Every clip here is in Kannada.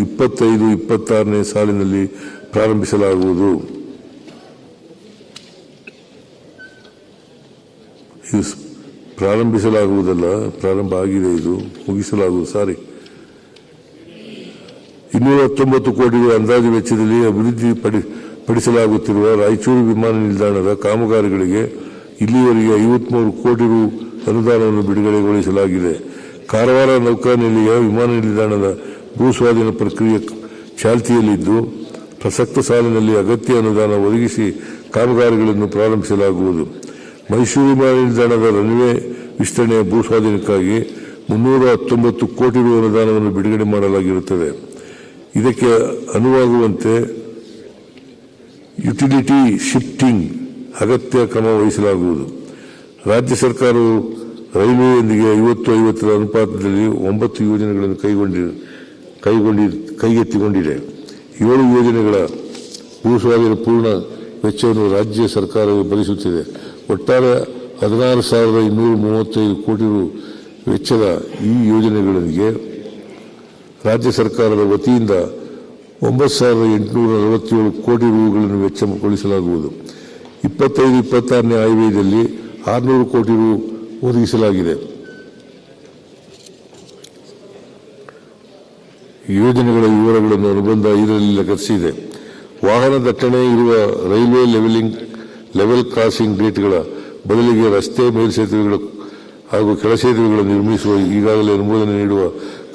25-26ನೇ ಸಾಲಿನಲ್ಲಿ ಪ್ರಾರಂಭಿಸಲಾಗುವುದು. ಪ್ರಾರಂಭಿಸಲಾಗುವುದಲ್ಲ, ಪ್ರಾರಂಭ ಆಗಿದೆ. ಇದು ಮುಗಿಸಲಾಗುವುದು. 219 ಕೋಟಿ ಅಂದಾಜು ವೆಚ್ಚದಲ್ಲಿ ಅಭಿವೃದ್ಧಿ ಪಡಿಸಲಾಗುತ್ತಿರುವ ರಾಯಚೂರು ವಿಮಾನ ನಿಲ್ದಾಣದ ಕಾಮಗಾರಿಗಳಿಗೆ ಇಲ್ಲಿಯವರೆಗೆ 53 ಕೋಟಿ ರು ಅನುದಾನವನ್ನು ಬಿಡುಗಡೆಗೊಳಿಸಲಾಗಿದೆ. ಕಾರವಾರ ನೌಕಾನೆಲೆಯ ವಿಮಾನ ನಿಲ್ದಾಣದ ಭೂಸ್ವಾಧೀನ ಪ್ರಕ್ರಿಯೆ ಚಾಲ್ತಿಯಲ್ಲಿದ್ದು, ಪ್ರಸಕ್ತ ಸಾಲಿನಲ್ಲಿ ಅಗತ್ಯ ಅನುದಾನ ಒದಗಿಸಿ ಕಾಮಗಾರಿಗಳನ್ನು ಪ್ರಾರಂಭಿಸಲಾಗುವುದು. ಮೈಸೂರು ವಿಮಾನ ನಿಲ್ದಾಣದ ರನ್ವೇ ವಿಸ್ತರಣೆಯ ಭೂಸ್ವಾಧೀನಕ್ಕಾಗಿ 319 ಕೋಟಿ ರು ಅನುದಾನವನ್ನು ಬಿಡುಗಡೆ ಮಾಡಲಾಗಿರುತ್ತದೆ. ಇದಕ್ಕೆ ಅನುವಾಗುವಂತೆ ಯುಟಿಲಿಟಿ ಶಿಫ್ಟಿಂಗ್ ಅಗತ್ಯ ಕ್ರಮ ವಹಿಸಲಾಗುವುದು. ರಾಜ್ಯ ಸರ್ಕಾರವು ರೈಲ್ವೆಯೊಂದಿಗೆ 50-50 ಅನುಪಾತದಲ್ಲಿ 9 ಯೋಜನೆಗಳನ್ನು ಕೈಗೆತ್ತಿಕೊಂಡಿದೆ. 7 ಯೋಜನೆಗಳ ಭೂಸ್ವಾಧೀನ ಪೂರ್ಣ ವೆಚ್ಚವನ್ನು ರಾಜ್ಯ ಸರ್ಕಾರವು ಭರಿಸುತ್ತಿದೆ. ಒಟ್ಟಾರೆ 16,235 ಕೋಟಿ ರು ವೆಚ್ಚದ ಈ ಯೋಜನೆಗಳಿಗೆ ರಾಜ್ಯ ಸರ್ಕಾರದ ವತಿಯಿಂದ 9,847 ಕೋಟಿ ರುಗಳನ್ನು ವೆಚ್ಚಗೊಳಿಸಲಾಗುವುದು. 25-26ನೇ ಆಯವ್ಯಯದಲ್ಲಿ 600 ಕೋಟಿ ರು ಒದಗಿಸಲಾಗಿದೆ. ಯೋಜನೆಗಳ ವಿವರಗಳನ್ನು ಅನುಬಂಧ 5ರಲ್ಲಿ ಲಗತ್ತಿಸಿದೆ. ವಾಹನ ದಟ್ಟಣೆ ಇರುವ ರೈಲ್ವೆ ಲೆವೆಲ್ ಕ್ರಾಸಿಂಗ್ ಗೇಟ್ಗಳ ಬದಲಿಗೆ ರಸ್ತೆ ಮೇಲ್ಸೇತುವೆಗಳು ಹಾಗೂ ಕೆಳಸೇತುವೆಗಳನ್ನು ನಿರ್ಮಿಸುವ ಈಗಾಗಲೇ ಅನುಮೋದನೆ ನೀಡುವ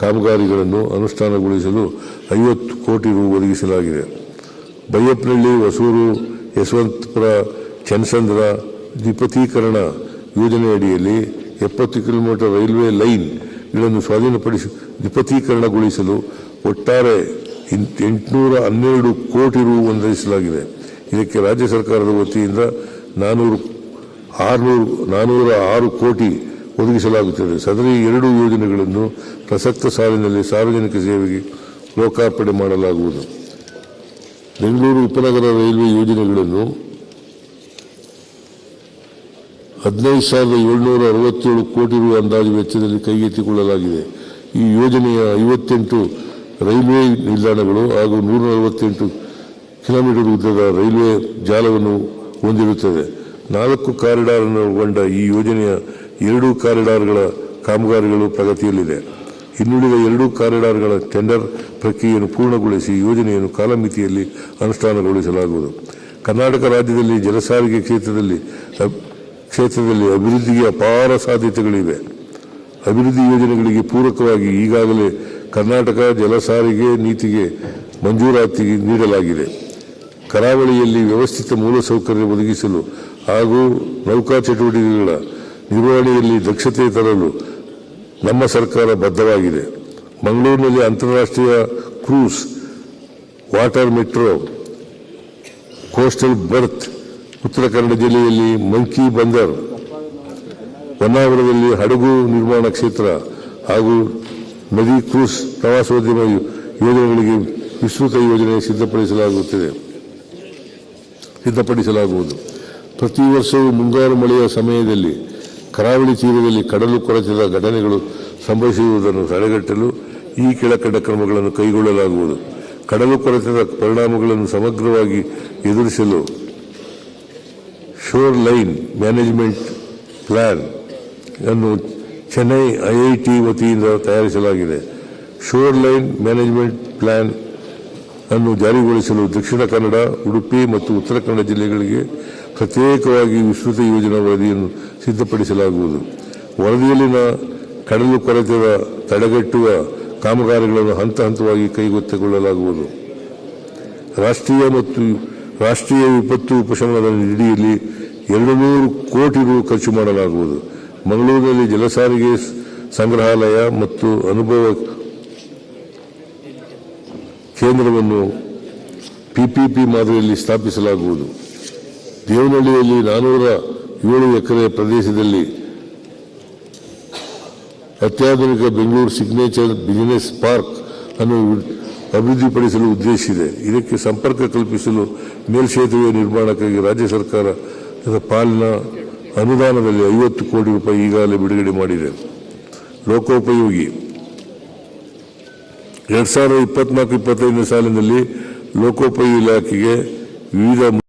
ಕಾಮಗಾರಿಗಳನ್ನು ಅನುಷ್ಠಾನಗೊಳಿಸಲು 50 ಕೋಟಿ ರು ಒದಗಿಸಲಾಗಿದೆ. ಬೈಯಪ್ಪನಹಳ್ಳಿ, ಹೊಸೂರು, ಯಶವಂತಪುರ, ಚನ್ನಸಂದ್ರ ದ್ವಿಪಥೀಕರಣ ಯೋಜನೆಯಡಿಯಲ್ಲಿ 70 ಕಿಲೋಮೀಟರ್ ರೈಲ್ವೆ ಲೈನ್ಗಳನ್ನು ದ್ವಿಪಥೀಕರಣಗೊಳಿಸಲು ಒಟ್ಟಾರೆ 812 ಕೋಟಿ ರು ಹೊಂದಿಸಲಾಗಿದೆ. ಇದಕ್ಕೆ ರಾಜ್ಯ ಸರ್ಕಾರದ ವತಿಯಿಂದ 406 ಕೋಟಿ ಒದಗಿಸಲಾಗುತ್ತದೆ. ಸದರಿ 2 ಯೋಜನೆಗಳನ್ನು ಪ್ರಸಕ್ತ ಸಾಲಿನಲ್ಲಿ ಸಾರ್ವಜನಿಕ ಸೇವೆಗೆ ಲೋಕಾರ್ಪಣೆ ಮಾಡಲಾಗುವುದು. ಬೆಂಗಳೂರು ಉಪನಗರ ರೈಲ್ವೆ ಯೋಜನೆಗಳನ್ನು 15,767 ಕೋಟಿ ರು ಅಂದಾಜು ವೆಚ್ಚದಲ್ಲಿ ಕೈಗೆತ್ತಿಕೊಳ್ಳಲಾಗಿದೆ. ಈ ಯೋಜನೆಯ 58 ರೈಲ್ವೆ ನಿಲ್ದಾಣಗಳು ಹಾಗೂ 148 ಕಿಲೋಮೀಟರ್ ಉದ್ದದ ರೈಲ್ವೆ ಜಾಲವನ್ನು ಹೊಂದಿರುತ್ತದೆ. 4 ಕಾರಿಡಾರ್ ಅನ್ನು ಒಳಗೊಂಡ ಈ ಯೋಜನೆಯ 2 ಕಾರಿಡಾರ್ಗಳ ಕಾಮಗಾರಿಗಳು ಪ್ರಗತಿಯಲ್ಲಿದೆ. ಇನ್ನುಳಿದ 2 ಕಾರಿಡಾರ್ಗಳ ಟೆಂಡರ್ ಪ್ರಕ್ರಿಯೆಯನ್ನು ಪೂರ್ಣಗೊಳಿಸಿ ಯೋಜನೆಯನ್ನು ಕಾಲಮಿತಿಯಲ್ಲಿ ಅನುಷ್ಠಾನಗೊಳಿಸಲಾಗುವುದು. ಕರ್ನಾಟಕ ರಾಜ್ಯದಲ್ಲಿ ಜಲಸಾರಿಗೆ ಕ್ಷೇತ್ರದಲ್ಲಿ ಅಭಿವೃದ್ಧಿಗೆ ಅಪಾರ ಸಾಧ್ಯತೆಗಳಿವೆ. ಅಭಿವೃದ್ಧಿ ಯೋಜನೆಗಳಿಗೆ ಪೂರಕವಾಗಿ ಈಗಾಗಲೇ ಕರ್ನಾಟಕ ಜಲಸಾರಿಗೆ ನೀತಿಗೆ ಮಂಜೂರಾತಿ ನೀಡಲಾಗಿದೆ. ಕರಾವಳಿಯಲ್ಲಿ ವ್ಯವಸ್ಥಿತ ಮೂಲಸೌಕರ್ಯ ಒದಗಿಸಲು ಹಾಗೂ ನೌಕಾ ಚಟುವಟಿಕೆಗಳ ನಿರ್ವಹಣೆಯಲ್ಲಿ ದಕ್ಷತೆ ತರಲು ನಮ್ಮ ಸರ್ಕಾರ ಬದ್ಧವಾಗಿದೆ. ಮಂಗಳೂರಿನಲ್ಲಿ ಅಂತಾರಾಷ್ಟ್ರೀಯ ಕ್ರೂಸ್, ವಾಟರ್ ಮೆಟ್ರೋ, ಕೋಸ್ಟಲ್ ಬರ್ತ್, ಉತ್ತರ ಕನ್ನಡ ಜಿಲ್ಲೆಯಲ್ಲಿ ಮಂಕಿ ಬಂದರ್, ಹೊನ್ನಾವರದಲ್ಲಿ ಹಡಗು ನಿರ್ಮಾಣ ಕ್ಷೇತ್ರ ಹಾಗೂ ನದಿ ಕ್ರೂಸ್ ಪ್ರವಾಸೋದ್ಯಮ ಯೋಜನೆಗಳಿಗೆ ವಿಸ್ತೃತ ಯೋಜನೆ ಸಿದ್ಧಪಡಿಸಲಾಗುವುದು. ಪ್ರತಿ ವರ್ಷವೂ ಮುಂಗಾರು ಮಳೆಯ ಸಮಯದಲ್ಲಿ ಕರಾವಳಿ ತೀರದಲ್ಲಿ ಕಡಲು ಕೊರೆತದ ಘಟನೆಗಳು ಸಂಭವಿಸುವುದನ್ನು ತಡೆಗಟ್ಟಲು ಈ ಕೆಳಕಂಡ ಕ್ರಮಗಳನ್ನು ಕೈಗೊಳ್ಳಲಾಗುವುದು. ಕಡಲು ಕೊರೆತದ ಪರಿಣಾಮಗಳನ್ನು ಸಮಗ್ರವಾಗಿ ಎದುರಿಸಲು ಶೋರ್ ಲೈನ್ ಮ್ಯಾನೇಜ್ಮೆಂಟ್ ಪ್ಲಾನ್ ಅನ್ನು ಚೆನ್ನೈ ಐಐಟಿ ವತಿಯಿಂದ ತಯಾರಿಸಲಾಗಿದೆ. ಶೋರ್ ಲೈನ್ ಮ್ಯಾನೇಜ್ಮೆಂಟ್ ಪ್ಲಾನ್ ಅನ್ನು ಜಾರಿಗೊಳಿಸಲು ದಕ್ಷಿಣ ಕನ್ನಡ, ಉಡುಪಿ ಮತ್ತು ಉತ್ತರ ಕನ್ನಡ ಜಿಲ್ಲೆಗಳಿಗೆ ಪ್ರತ್ಯೇಕವಾಗಿ ವಿಸ್ತೃತ ಯೋಜನಾ ವರದಿಯನ್ನು ಸಿದ್ಧಪಡಿಸಲಾಗುವುದು. ವರದಿಯಲ್ಲಿನ ಕಡಲು ಕೊರೆತದ ತಡೆಗಟ್ಟುವ ಕಾಮಗಾರಿಗಳನ್ನು ಹಂತ ಹಂತವಾಗಿ ಕೈಗೆತ್ತಿಕೊಳ್ಳಲಾಗುವುದು. ರಾಷ್ಟ್ರೀಯ ವಿಪತ್ತು ಉಪಶಮನದ ನಿಧಿಯಲ್ಲಿ 200 ಕೋಟಿ ರು ಖರ್ಚು ಮಾಡಲಾಗುವುದು. ಮಂಗಳೂರಿನಲ್ಲಿ ಜಲಸಾರಿಗೆ ಸಂಗ್ರಹಾಲಯ ಮತ್ತು ಅನುಭವ ಕೇಂದ್ರವನ್ನು ಪಿಪಿಪಿ ಮಾದರಿಯಲ್ಲಿ ಸ್ಥಾಪಿಸಲಾಗುವುದು. ದೇವನಹಳ್ಳಿಯಲ್ಲಿ 407 ಎಕರೆ ಪ್ರದೇಶದಲ್ಲಿ ಅತ್ಯಾಧುನಿಕ ಬೆಂಗಳೂರು ಸಿಗ್ನೇಚರ್ ಬಿಸಿನೆಸ್ ಪಾರ್ಕ್ ಅನ್ನು ಅಭಿವೃದ್ಧಿಪಡಿಸಲು ಉದ್ದೇಶಿಸಿದೆ. ಇದಕ್ಕೆ ಸಂಪರ್ಕ ಕಲ್ಪಿಸಲು ಮೇಲ್ಸೇತುವೆ ನಿರ್ಮಾಣಕ್ಕಾಗಿ ರಾಜ್ಯ ಸರ್ಕಾರದ ಪಾಲಿನ ಅನುದಾನದಲ್ಲಿ 50 ಕೋಟಿ ರೂಪಾಯಿ ಈಗಾಗಲೇ ಬಿಡುಗಡೆ ಮಾಡಿದೆ. ಲೋಕೋಪಯೋಗಿ 2024-25 ಸಾಲಿನಲ್ಲಿ ಲೋಕೋಪಯೋಗಿ ಇಲಾಖೆಗೆ ವಿವಿಧ